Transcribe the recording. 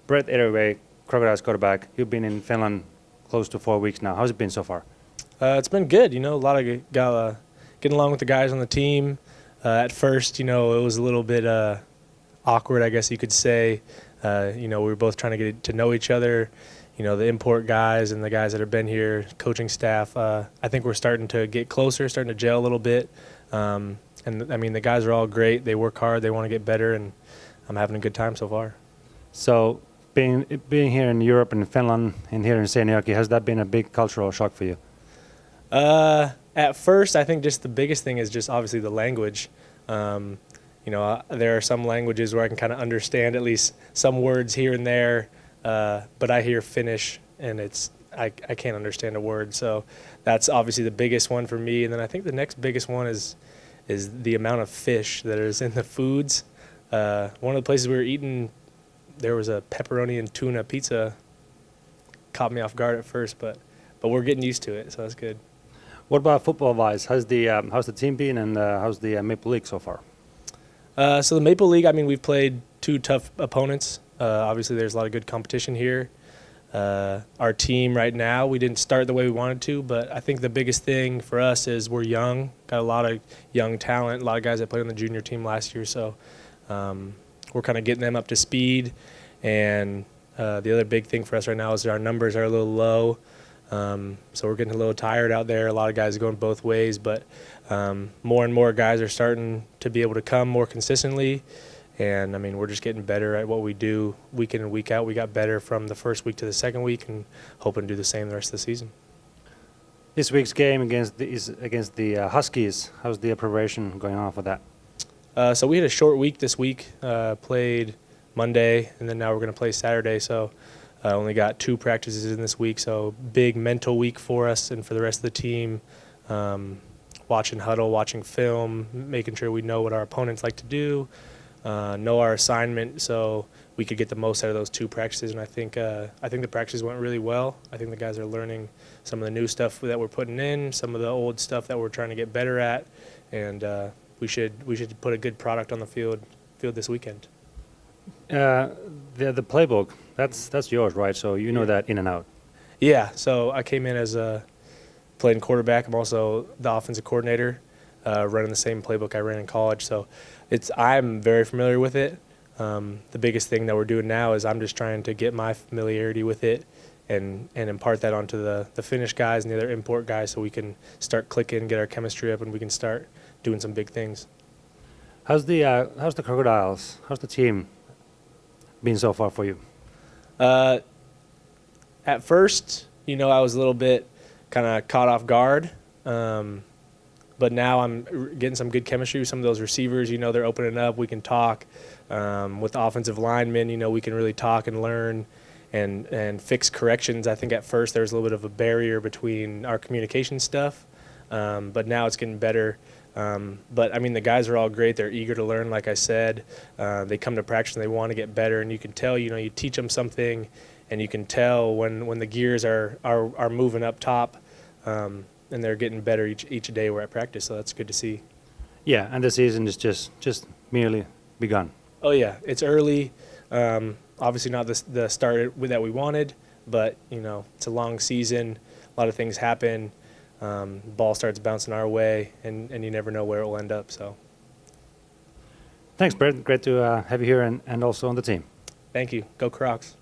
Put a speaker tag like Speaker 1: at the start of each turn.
Speaker 1: Brett Arrivey, Crocodiles quarterback. You've been in Finland close to 4 weeks now. How's it been so far?
Speaker 2: It's been good. A lot of getting along with the guys on the team. At first, it was a little bit awkward, I guess you could say. We were both trying to get to know each other. The import guys and the guys that have been here, coaching staff. I think we're starting to get closer, starting to gel a little bit. The guys are all great. They work hard. They want to get better, and I'm having a good time so far.
Speaker 1: So being here in Europe and Finland and here in Seinäjoki, has that been a big cultural shock for you?
Speaker 2: At first, I think just the biggest thing is just obviously the language. There are some languages where I can kind of understand at least some words here and there, but I hear Finnish and I can't understand a word. So that's obviously the biggest one for me. And then I think the next biggest one is the amount of fish that is in the foods. One of the places we were eating, there was a pepperoni and tuna pizza. Caught me off guard at first, but we're getting used to it, so that's good.
Speaker 1: What about football-wise? How's the team been, and how's the Maple League so far?
Speaker 2: So the Maple League, we've played 2 tough opponents. Obviously, there's a lot of good competition here. Our team right now, we didn't start the way we wanted to, but I think the biggest thing for us is we're young, got a lot of young talent, a lot of guys that played on the junior team last year, so we're kind of getting them up to speed. And the other big thing for us right now is our numbers are a little low. So we're getting a little tired out there. A lot of guys are going both ways, but more and more guys are starting to be able to come more consistently. And, we're just getting better at what we do week in and week out. We got better from the first week to the second week and hoping to do the same the rest of the season.
Speaker 1: This week's game is against the Huskies. How's the preparation going on for that?
Speaker 2: So we had a short week this week, played Monday, and then now we're going to play Saturday. So I only got 2 practices in this week, so big mental week for us and for the rest of the team. Watching huddle, watching film, making sure we know what our opponents like to do, know our assignment, so we could get the most out of those 2 practices. And I think the practices went really well. I think the guys are learning some of the new stuff that we're putting in, some of the old stuff that we're trying to get better at, and we should put a good product on the field this weekend.
Speaker 1: The playbook, that's yours, right? So you know that in and out.
Speaker 2: Yeah, so I came in as playing quarterback. I'm also the offensive coordinator, running the same playbook I ran in college. So I'm very familiar with it. The biggest thing that we're doing now is I'm just trying to get my familiarity with it and impart that onto the Finnish guys and the other import guys, so we can start clicking, get our chemistry up, and we can start doing some big things.
Speaker 1: How's the Crocodiles? How's the team been so far for you?
Speaker 2: At first, I was a little bit kind of caught off guard, but now I'm getting some good chemistry with some of those receivers. They're opening up. We can talk with the offensive linemen. We can really talk and learn and fix corrections. I think at first there was a little bit of a barrier between our communication stuff, but now it's getting better. But the guys are all great. They're eager to learn, like I said. They come to practice and they want to get better, and you can tell, you teach them something, and you can tell when the gears are moving up top, and they're getting better each day we're at practice, so that's good to see. Yeah,
Speaker 1: and the season is just merely begun.
Speaker 2: Oh yeah, it's early. Obviously not the start that we wanted, but it's a long season. A lot of things happen. Ball starts bouncing our way, and you never know where it will end up. So,
Speaker 1: thanks, Brett. Great to have you here and also on the team.
Speaker 2: Thank you. Go Crocs.